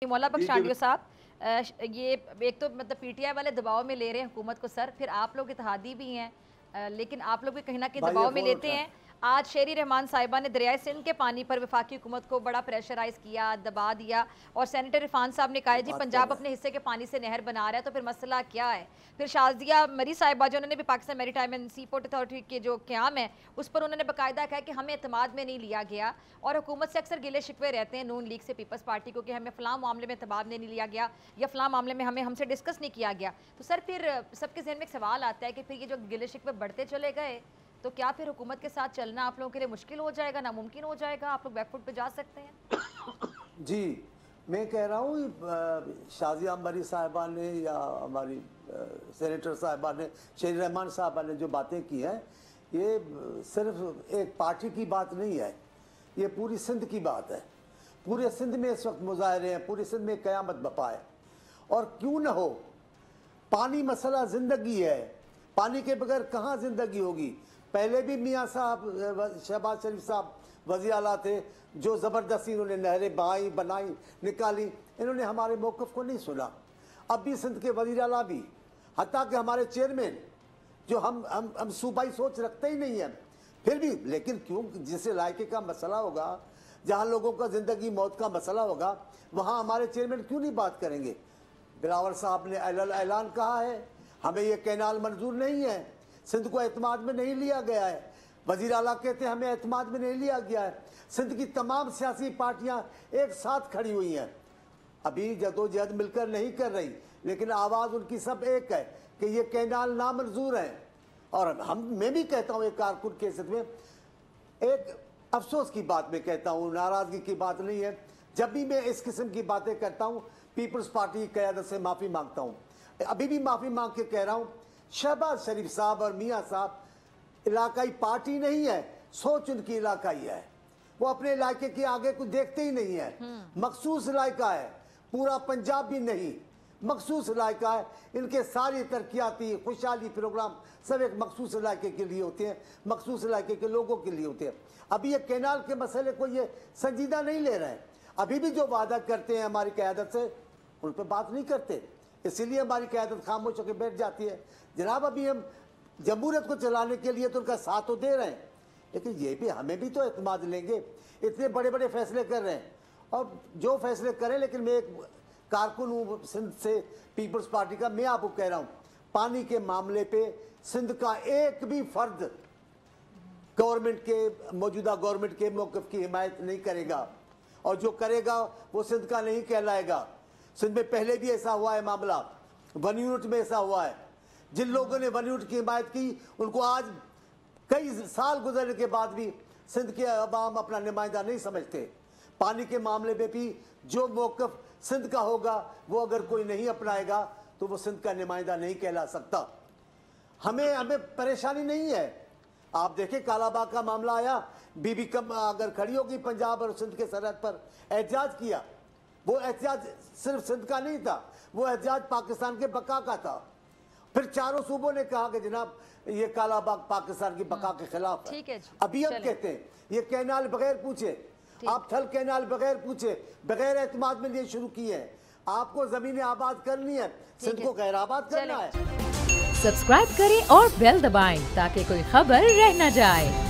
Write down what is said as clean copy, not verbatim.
مولا بخشانڈیو صاحب یہ ایک تو مطلب پی ٹی آئی والے دباؤ میں لے رہے ہیں حکومت کو سر، پھر آپ لوگ اتحادی بھی ہیں لیکن آپ لوگ بھی کہیں نہ کہیں دباؤ میں لیتے ہیں۔ آج شہری رحمان صاحبہ نے دریائے سندھ کے پانی پر وفاقی حکومت کو بڑا پریشرائز کیا، دبا دیا، اور سینیٹر عرفان صاحب نے کہا جی پنجاب اپنے حصے کے پانی سے نہر بنا رہا ہے تو پھر مسئلہ کیا ہے۔ پھر شازیہ مری صاحبہ جو انہوں نے بھی پاکستان میری time and sea port authority کے جو قیام ہے اس پر انہوں نے باقاعدہ کہا کہ ہمیں اعتماد میں نہیں لیا گیا، اور حکومت سے اکثر گلے شکوے رہتے ہیں نون لیگ سے پیپلز پارٹی کو کہ ہمیں فلاں معاملے میں اعتماد میں نہیں لیا گیا یا فلاں معاملے میں ہم سے ڈسکس نہیں کیا گیا۔ تو سر پھر سب کے ذہن میں ایک سوال آتا ہے کہ پھر یہ جو گلے شکوے بڑھتے چلے گئے تو کیا پھر حکومت کے ساتھ چلنا آپ لوگوں کے لیے مشکل ہو جائے گا، ناممکن ہو جائے گا، آپ لوگ بیک فٹ پہ جا سکتے ہیں؟ جی میں کہہ رہا ہوں شازیہ مری صاحبہ نے یا ہماری سینیٹر صاحبہ نے، شہری رحمان صاحبہ نے جو باتیں کی ہیں یہ صرف ایک پارٹی کی بات نہیں ہے، یہ پوری سندھ کی بات ہے۔ پورے سندھ میں اس وقت مظاہرے ہیں، پوری سندھ میں قیامت بپا ہے، اور کیوں نہ ہو، پانی مسئلہ زندگی ہے، پانی کے بغیر کہاں زندگی ہوگی۔ پہلے بھی میاں صاحب شہباز شریف صاحب وزیر اعلیٰ تھے جو زبردستی انہوں نے نہریں بہائیں، بنائیں، نکالی، انہوں نے ہمارے موقف کو نہیں سنا۔ اب بھی سندھ کے وزیر اعلیٰ بھی، حتیٰ کہ ہمارے چیئرمین جو ہم صوبائی سوچ رکھتے ہی نہیں ہیں، پھر بھی لیکن کیوں جس علاقے کا مسئلہ ہوگا، جہاں لوگوں کا زندگی موت کا مسئلہ ہوگا، وہاں ہمارے چیئرمین کیوں نہیں بات کریں گے۔ بلاول صاحب نے اعلان کہا ہے ہمیں یہ کینال منظور نہیں ہے، سندھ کو اعتماد میں نہیں لیا گیا ہے۔ وزیر اعلیٰ کہتے ہیں ہمیں اعتماد میں نہیں لیا گیا ہے۔ سندھ کی تمام سیاسی پارٹیاں ایک ساتھ کھڑی ہوئی ہیں، ابھی جدوجہد مل کر نہیں کر رہی، لیکن آواز ان کی سب ایک ہے کہ یہ کینال نامنظور ہے۔ اور میں بھی کہتا ہوں ایک کارکن کے حیثیت میں، ایک افسوس کی بات میں کہتا ہوں، ناراضگی کی بات نہیں ہے، جب بھی میں اس قسم کی باتیں کرتا ہوں پیپلز پارٹی کی قیادت سے معافی مانگتا ہوں۔ ابھی بھی معافی مانگ کے کہہ رہا ہوں، شہباز شریف صاحب اور میاں صاحب علاقائی پارٹی نہیں ہے، سوچ ان کی علاقائی ہے، وہ اپنے علاقے کے آگے کچھ دیکھتے ہی نہیں ہے۔ مخصوص علاقہ ہے، پورا پنجاب بھی نہیں، مخصوص علاقہ ہے۔ ان کے ساری ترقیاتی خوشحالی پروگرام سب ایک مخصوص علاقے کے لیے ہوتے ہیں، مخصوص علاقے کے لوگوں کے لیے ہوتے ہیں۔ ابھی یہ کینال کے مسئلے کو یہ سنجیدہ نہیں لے رہے ہیں، ابھی بھی جو وعدہ کرتے ہیں ہماری قیادت سے ان پہ بات نہیں کرتے، اسی لیے ہماری قیادت خاموش ہو کے بیٹھ جاتی ہے۔ جناب ابھی ہم جمہوریت کو چلانے کے لیے تو ان کا ساتھ تو دے رہے ہیں، لیکن یہ بھی ہمیں بھی تو اعتماد لیں گے، اتنے بڑے بڑے فیصلے کر رہے ہیں، اور جو فیصلے کریں، لیکن میں ایک کارکن ہوں سندھ سے پیپلز پارٹی کا، میں آپ کو کہہ رہا ہوں پانی کے معاملے پہ سندھ کا ایک بھی فرد گورنمنٹ کے موجودہ گورنمنٹ کے موقف کی حمایت نہیں کرے گا، اور جو کرے گا وہ سندھ کا نہیں کہلائے گا۔ سندھ میں پہلے بھی ایسا ہوا ہے معاملہ، ون یونٹ میں ایسا ہوا ہے، جن لوگوں نے ون یونٹ کی حمایت کی ان کو آج کئی سال گزرنے کے بعد بھی سندھ کے عوام اپنا نمائندہ نہیں سمجھتے۔ پانی کے معاملے میں بھی جو موقف سندھ کا ہوگا وہ اگر کوئی نہیں اپنائے گا تو وہ سندھ کا نمائندہ نہیں کہلا سکتا۔ ہمیں پریشانی نہیں ہے، آپ دیکھیں کالا باغ کا معاملہ آیا، بی بی کم اگر کھڑی ہوگی پنجاب اور سندھ کے سرحد پر احتجاج کیا، وہ احتجاج صرف سندھ کا نہیں تھا، وہ احتجاج پاکستان کے بقا کا تھا۔ پھر چاروں صوبوں نے کہا کہ جناب یہ کالا باغ پاکستان کی بقا کے خلاف ہے۔ ابھی ہم کہتے ہیں یہ کینال بغیر پوچھے، آپ تھل کینال بغیر پوچھے، بغیر اعتماد میں لیے شروع کی ہے۔ آپ کو زمینیں آباد کرنی ہے، سندھ کو غیر آباد کرنا ہے۔ سبسکرائب کریں اور بیل دبائیں تاکہ کوئی خبر رہ نہ جائے۔